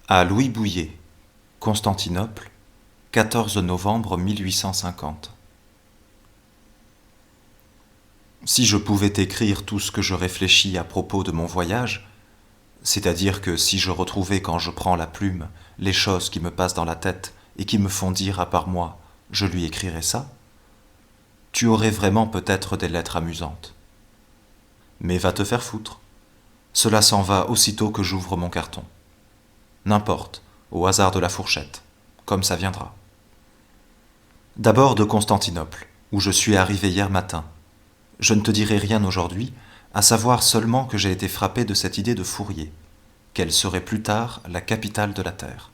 À Louis Bouilhet, Constantinople, 14 novembre 1850. Si je pouvais t'écrire tout ce que je réfléchis à propos de mon voyage, c'est-à-dire que si je retrouvais quand je prends la plume les choses qui me passent dans la tête et qui me font dire à part moi, je lui écrirais ça, tu aurais vraiment peut-être des lettres amusantes. Mais va te faire foutre. Cela s'en va aussitôt que j'ouvre mon carton. N'importe, au hasard de la fourchette, comme ça viendra. D'abord de Constantinople, où je suis arrivé hier matin. Je ne te dirai rien aujourd'hui, à savoir seulement que j'ai été frappé de cette idée de Fourier, qu'elle serait plus tard la capitale de la Terre.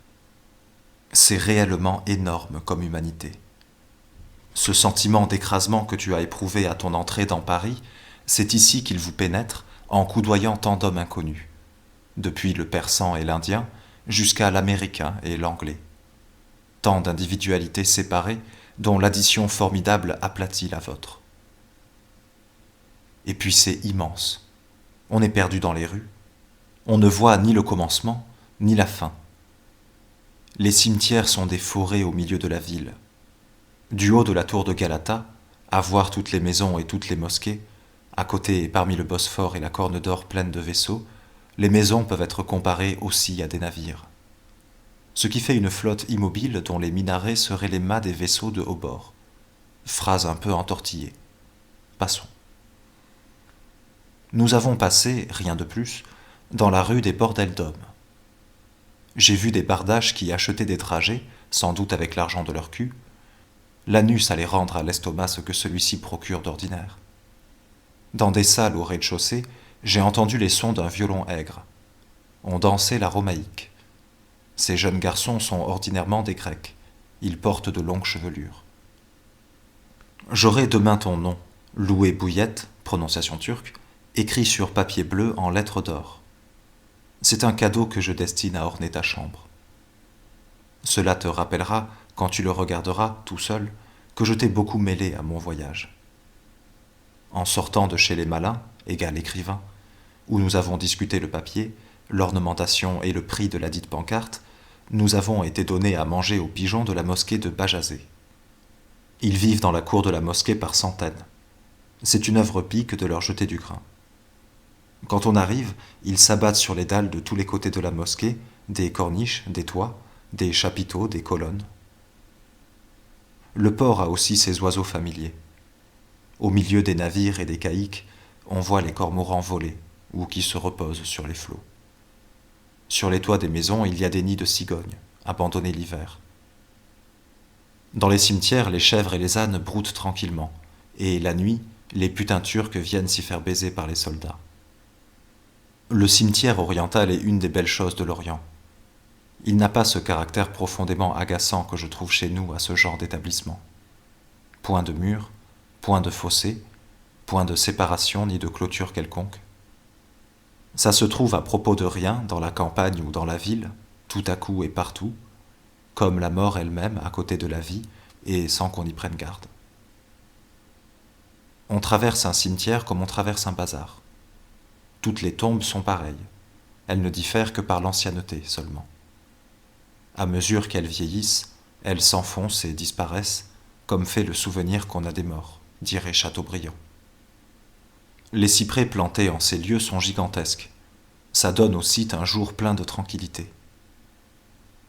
C'est réellement énorme comme humanité. Ce sentiment d'écrasement que tu as éprouvé à ton entrée dans Paris, c'est ici qu'il vous pénètre en coudoyant tant d'hommes inconnus, depuis le persan et l'indien jusqu'à l'américain et l'anglais. Tant d'individualités séparées dont l'addition formidable aplatit la vôtre. Et puis c'est immense. On est perdu dans les rues. On ne voit ni le commencement, ni la fin. Les cimetières sont des forêts au milieu de la ville. Du haut de la tour de Galata, à voir toutes les maisons et toutes les mosquées, à côté et parmi le Bosphore et la Corne d'Or pleine de vaisseaux, les maisons peuvent être comparées aussi à des navires. Ce qui fait une flotte immobile dont les minarets seraient les mâts des vaisseaux de haut bord. Phrase un peu entortillée. Passons. Nous avons passé, rien de plus, dans la rue des bordels d'hommes. J'ai vu des bardaches qui achetaient des trajets, sans doute avec l'argent de leur cul. L'anus allait rendre à l'estomac ce que celui-ci procure d'ordinaire. Dans des salles au rez-de-chaussée, j'ai entendu les sons d'un violon aigre. On dansait la romaïque. Ces jeunes garçons sont ordinairement des Grecs. Ils portent de longues chevelures. J'aurai demain ton nom, Louis Bouilhet, prononciation turque, écrit sur papier bleu en lettres d'or. C'est un cadeau que je destine à orner ta chambre. Cela te rappellera, quand tu le regarderas tout seul, que je t'ai beaucoup mêlé à mon voyage. En sortant de chez les malins, égal écrivain, où nous avons discuté le papier, l'ornementation et le prix de la dite pancarte, nous avons été donnés à manger aux pigeons de la mosquée de Bajazet. Ils vivent dans la cour de la mosquée par centaines. C'est une œuvre pie que de leur jeter du grain. Quand on arrive, ils s'abattent sur les dalles de tous les côtés de la mosquée, des corniches, des toits, des chapiteaux, des colonnes. Le port a aussi ses oiseaux familiers. Au milieu des navires et des caïques, on voit les cormorans voler, ou qui se reposent sur les flots. Sur les toits des maisons, il y a des nids de cigognes, abandonnés l'hiver. Dans les cimetières, les chèvres et les ânes broutent tranquillement, et la nuit, les putains turcs viennent s'y faire baiser par les soldats. Le cimetière oriental est une des belles choses de l'Orient. Il n'a pas ce caractère profondément agaçant que je trouve chez nous à ce genre d'établissement. Point de mur, point de fossé, point de séparation ni de clôture quelconque. Ça se trouve à propos de rien dans la campagne ou dans la ville, tout à coup et partout, comme la mort elle-même à côté de la vie et sans qu'on y prenne garde. On traverse un cimetière comme on traverse un bazar. Toutes les tombes sont pareilles. Elles ne diffèrent que par l'ancienneté seulement. À mesure qu'elles vieillissent, elles s'enfoncent et disparaissent, comme fait le souvenir qu'on a des morts, dirait Chateaubriand. Les cyprès plantés en ces lieux sont gigantesques. Ça donne au site un jour plein de tranquillité.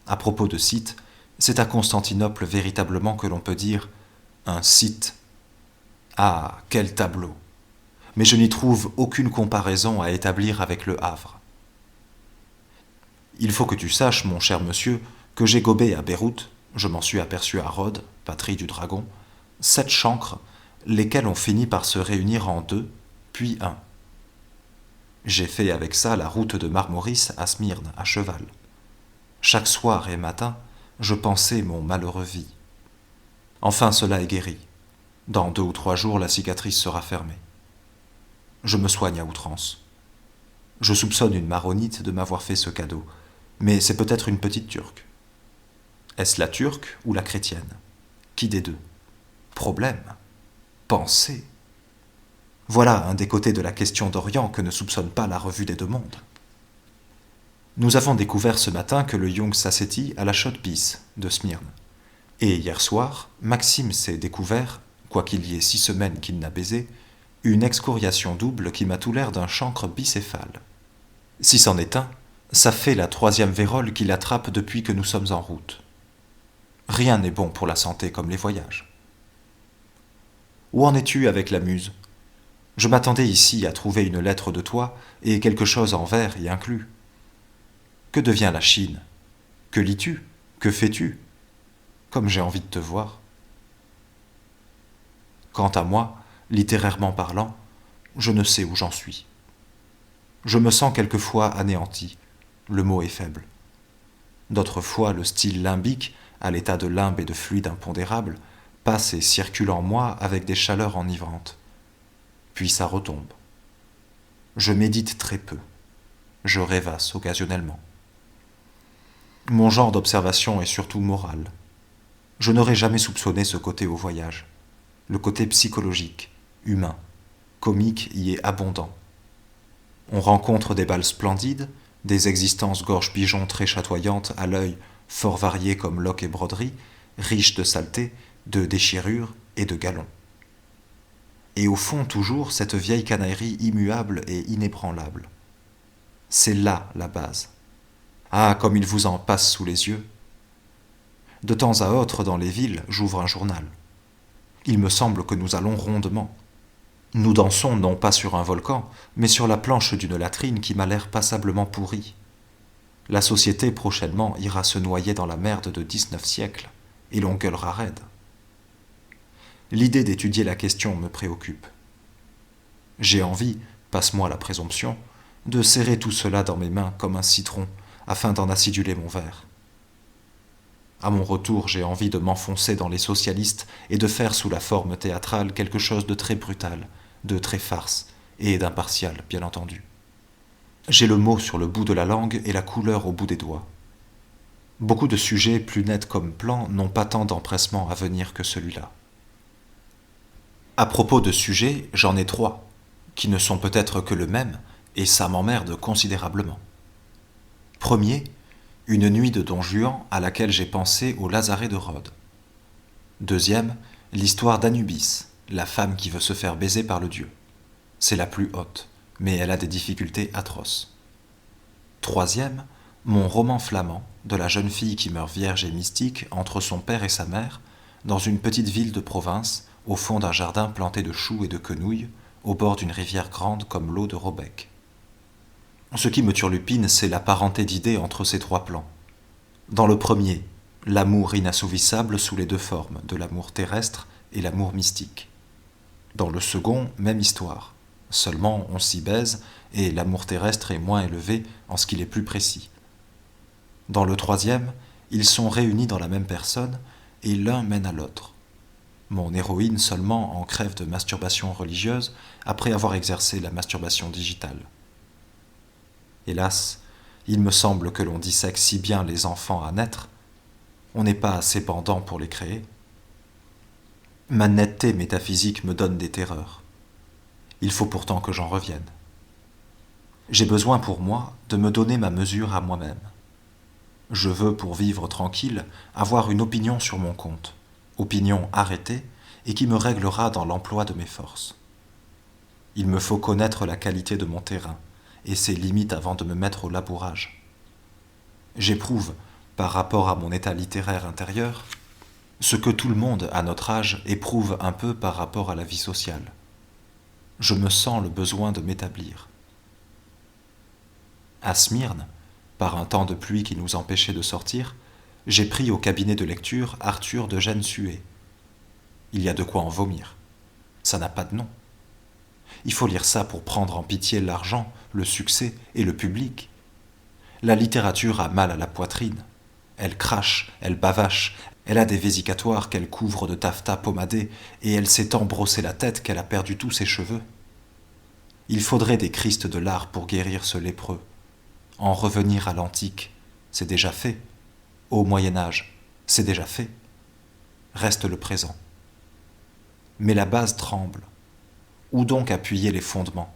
À propos de site, c'est à Constantinople véritablement que l'on peut dire un site. Ah, quel tableau! Mais je n'y trouve aucune comparaison à établir avec le Havre. Il faut que tu saches, mon cher monsieur, que j'ai gobé à Beyrouth, je m'en suis aperçu à Rhodes, patrie du dragon, 7 chancres, lesquels ont fini par se réunir en 2, puis 1. J'ai fait avec ça la route de Marmoris à Smyrne, à cheval. Chaque soir et matin, je pensais mon malheureux vie. Enfin, cela est guéri. Dans 2 ou 3 jours, la cicatrice sera fermée. Je me soigne à outrance. Je soupçonne une maronite de m'avoir fait ce cadeau, mais c'est peut-être une petite turque. Est-ce la turque ou la chrétienne? Qui des deux? Problème. Pensée. Voilà un des côtés de la question d'Orient que ne soupçonne pas la revue des 2 mondes. Nous avons découvert ce matin que le Jung Sassetti a la chaude pisse de Smyrne. Et hier soir, Maxime s'est découvert, quoiqu'il y ait 6 semaines qu'il n'a baisé, une excoriation double qui m'a tout l'air d'un chancre bicéphale. Si c'en est un, ça fait la 3e vérole qu'il attrape depuis que nous sommes en route. Rien n'est bon pour la santé comme les voyages. Où en es-tu avec la muse ? Je m'attendais ici à trouver une lettre de toi et quelque chose en vers y inclus. Que devient la Chine ? Que lis-tu ? Que fais-tu ? Comme j'ai envie de te voir. Quant à moi, littérairement parlant, je ne sais où j'en suis. Je me sens quelquefois anéanti, le mot est faible. D'autres fois, le style limbique, à l'état de limbe et de fluide impondérable, passe et circule en moi avec des chaleurs enivrantes. Puis ça retombe. Je médite très peu. Je rêvasse occasionnellement. Mon genre d'observation est surtout moral. Je n'aurais jamais soupçonné ce côté au voyage. Le côté psychologique, humain, comique y est abondant. On rencontre des balles splendides, des existences gorge-pigeon très chatoyantes à l'œil, fort variées comme loques et broderies, riches de saleté, de déchirures et de galons. Et au fond toujours cette vieille canaillerie immuable et inébranlable. C'est là la base. Ah, comme il vous en passe sous les yeux. De temps à autre, dans les villes, j'ouvre un journal. Il me semble que nous allons rondement. Nous dansons non pas sur un volcan, mais sur la planche d'une latrine qui m'a l'air passablement pourrie. La société prochainement ira se noyer dans la merde de 19 siècles, et l'on gueulera raide. L'idée d'étudier la question me préoccupe. J'ai envie, passe-moi la présomption, de serrer tout cela dans mes mains comme un citron, afin d'en aciduler mon verre. À mon retour, j'ai envie de m'enfoncer dans les socialistes et de faire sous la forme théâtrale quelque chose de très brutal, de très farce et d'impartial, bien entendu. J'ai le mot sur le bout de la langue et la couleur au bout des doigts. Beaucoup de sujets plus nets comme plans n'ont pas tant d'empressement à venir que celui-là. À propos de sujets, j'en ai 3, qui ne sont peut-être que le même, et ça m'emmerde considérablement. Premier, une nuit de Don Juan à laquelle j'ai pensé au Lazaret de Rhodes. Deuxième, l'histoire d'Anubis, la femme qui veut se faire baiser par le dieu. C'est la plus haute, mais elle a des difficultés atroces. Troisième, mon roman flamand de la jeune fille qui meurt vierge et mystique entre son père et sa mère, dans une petite ville de province, au fond d'un jardin planté de choux et de quenouilles, au bord d'une rivière grande comme l'eau de Robec. Ce qui me turlupine, c'est la parenté d'idées entre ces 3 plans. Dans le premier, l'amour inassouvissable sous les 2 formes, de l'amour terrestre et l'amour mystique. Dans le second, même histoire. Seulement, on s'y baise, et l'amour terrestre est moins élevé en ce qu'il est plus précis. Dans le troisième, ils sont réunis dans la même personne, et l'un mène à l'autre. Mon héroïne seulement en crève de masturbation religieuse après avoir exercé la masturbation digitale. Hélas, il me semble que l'on dissèque si bien les enfants à naître, on n'est pas assez bandant pour les créer. Ma netteté métaphysique me donne des terreurs. Il faut pourtant que j'en revienne. J'ai besoin pour moi de me donner ma mesure à moi-même. Je veux, pour vivre tranquille, avoir une opinion sur mon compte, opinion arrêtée et qui me réglera dans l'emploi de mes forces. Il me faut connaître la qualité de mon terrain et ses limites avant de me mettre au labourage. J'éprouve, par rapport à mon état littéraire intérieur, ce que tout le monde à notre âge éprouve un peu par rapport à la vie sociale. Je me sens le besoin de m'établir. À Smyrne, par un temps de pluie qui nous empêchait de sortir, j'ai pris au cabinet de lecture Arthur d'Eugène Sué. Il y a de quoi en vomir. Ça n'a pas de nom. Il faut lire ça pour prendre en pitié l'argent, le succès et le public. La littérature a mal à la poitrine. Elle crache, elle bavache, elle a des vésicatoires qu'elle couvre de taffetas pommadé et elle s'est tant brossé la tête qu'elle a perdu tous ses cheveux. Il faudrait des Christ de l'art pour guérir ce lépreux. En revenir à l'antique, c'est déjà fait. Au Moyen-Âge, c'est déjà fait. Reste le présent. Mais la base tremble. Où donc appuyer les fondements ?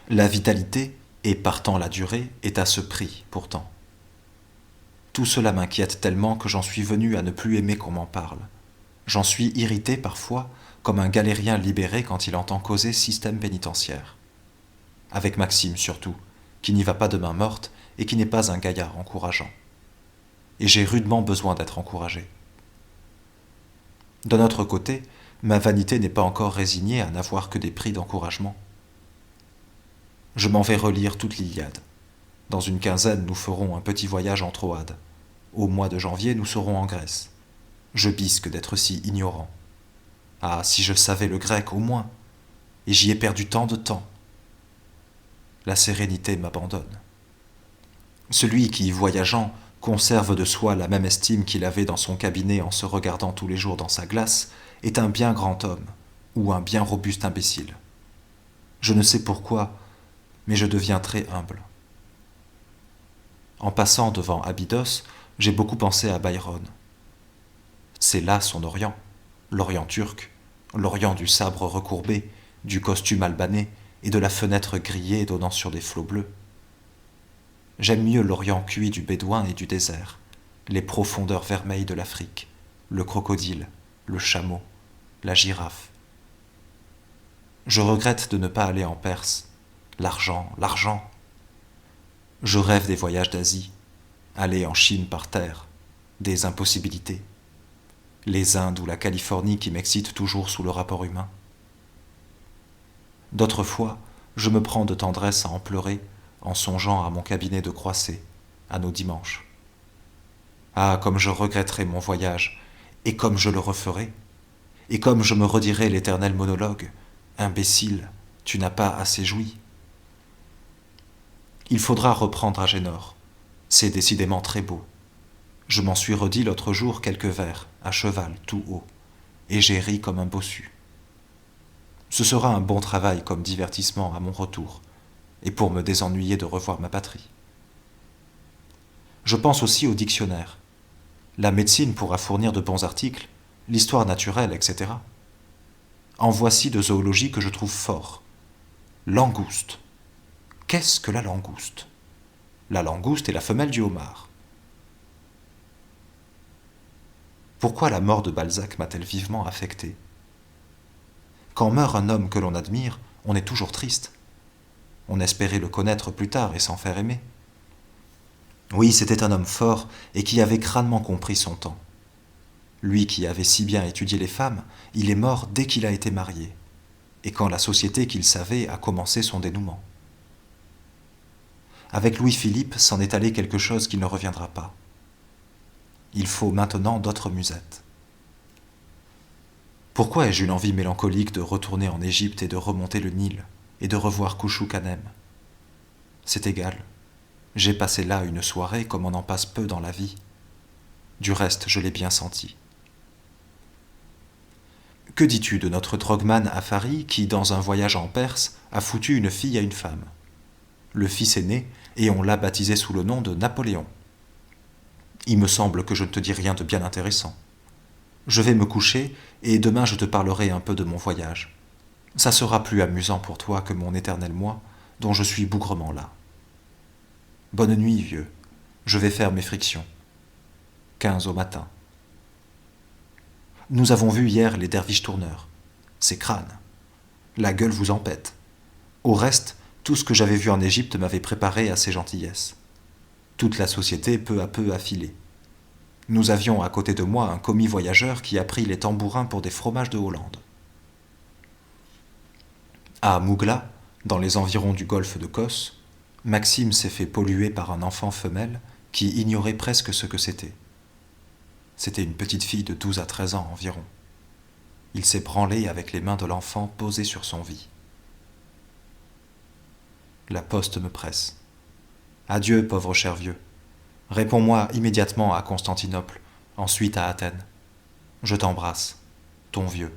La vitalité, et partant la durée est à ce prix pourtant. Tout cela m'inquiète tellement que j'en suis venu à ne plus aimer qu'on m'en parle. J'en suis irrité parfois, comme un galérien libéré quand il entend causer système pénitentiaire. Avec Maxime surtout, qui n'y va pas de main morte et qui n'est pas un gaillard encourageant. Et j'ai rudement besoin d'être encouragé. D'un autre côté, ma vanité n'est pas encore résignée à n'avoir que des prix d'encouragement. Je m'en vais relire toute l'Iliade. Dans une quinzaine, nous ferons un petit voyage en Troade. Au mois de janvier, nous serons en Grèce. Je bisque d'être si ignorant. Ah, si je savais le grec au moins, et j'y ai perdu tant de temps. La sérénité m'abandonne. Celui qui, voyageant, conserve de soi la même estime qu'il avait dans son cabinet en se regardant tous les jours dans sa glace, est un bien grand homme, ou un bien robuste imbécile. Je ne sais pourquoi, mais je deviens très humble. En passant devant Abydos, j'ai beaucoup pensé à Byron. C'est là son Orient, l'Orient turc, l'Orient du sabre recourbé, du costume albanais et de la fenêtre grillée donnant sur des flots bleus. J'aime mieux l'Orient cuit du bédouin et du désert, les profondeurs vermeilles de l'Afrique, le crocodile, le chameau, la girafe. Je regrette de ne pas aller en Perse. L'argent, l'argent. Je rêve des voyages d'Asie, aller en Chine par terre, des impossibilités. Les Indes ou la Californie qui m'excitent toujours sous le rapport humain. D'autres fois, je me prends de tendresse à en pleurer en songeant à mon cabinet de Croisset, à nos dimanches. Ah, comme je regretterais mon voyage, et comme je le referais, et comme je me redirais l'éternel monologue, « Imbécile, tu n'as pas assez joui ». Il faudra reprendre Agénor. C'est décidément très beau. Je m'en suis redit l'autre jour quelques vers, à cheval, tout haut, et j'ai ri comme un bossu. Ce sera un bon travail comme divertissement à mon retour, et pour me désennuyer de revoir ma patrie. Je pense aussi au dictionnaire. La médecine pourra fournir de bons articles, l'histoire naturelle, etc. En voici de zoologie que je trouve fort. Langouste. Qu'est-ce que la langouste ? La langouste est la femelle du homard. Pourquoi la mort de Balzac m'a-t-elle vivement affecté ? Quand meurt un homme que l'on admire, on est toujours triste. On espérait le connaître plus tard et s'en faire aimer. Oui, c'était un homme fort et qui avait crânement compris son temps. Lui qui avait si bien étudié les femmes, il est mort dès qu'il a été marié, et quand la société qu'il savait a commencé son dénouement. Avec Louis-Philippe s'en est allé quelque chose qui ne reviendra pas. Il faut maintenant d'autres musettes. Pourquoi ai-je une envie mélancolique de retourner en Égypte et de remonter le Nil, et de revoir Kouchoukanem ? C'est égal. J'ai passé là une soirée comme on en passe peu dans la vie. Du reste, je l'ai bien senti. Que dis-tu de notre drogman Afari qui, dans un voyage en Perse, a foutu une fille à une femme ? Le fils est né, et on l'a baptisé sous le nom de Napoléon. Il me semble que je ne te dis rien de bien intéressant. Je vais me coucher, et demain je te parlerai un peu de mon voyage. Ça sera plus amusant pour toi que mon éternel moi, dont je suis bougrement là. Bonne nuit, vieux. Je vais faire mes frictions. 15 au matin. Nous avons vu hier les derviches tourneurs. C'est crâne. La gueule vous en pète. Au reste, tout ce que j'avais vu en Égypte m'avait préparé à ces gentillesses. Toute la société peu à peu a filé. Nous avions à côté de moi un commis voyageur qui a pris les tambourins pour des fromages de Hollande. À Mougla, dans les environs du golfe de Kos, Maxime s'est fait polluer par un enfant femelle qui ignorait presque ce que c'était. C'était une petite fille de 12 à 13 ans environ. Il s'est branlé avec les mains de l'enfant posées sur son vie. La poste me presse. Adieu, pauvre cher vieux. Réponds-moi immédiatement à Constantinople, ensuite à Athènes. Je t'embrasse, ton vieux.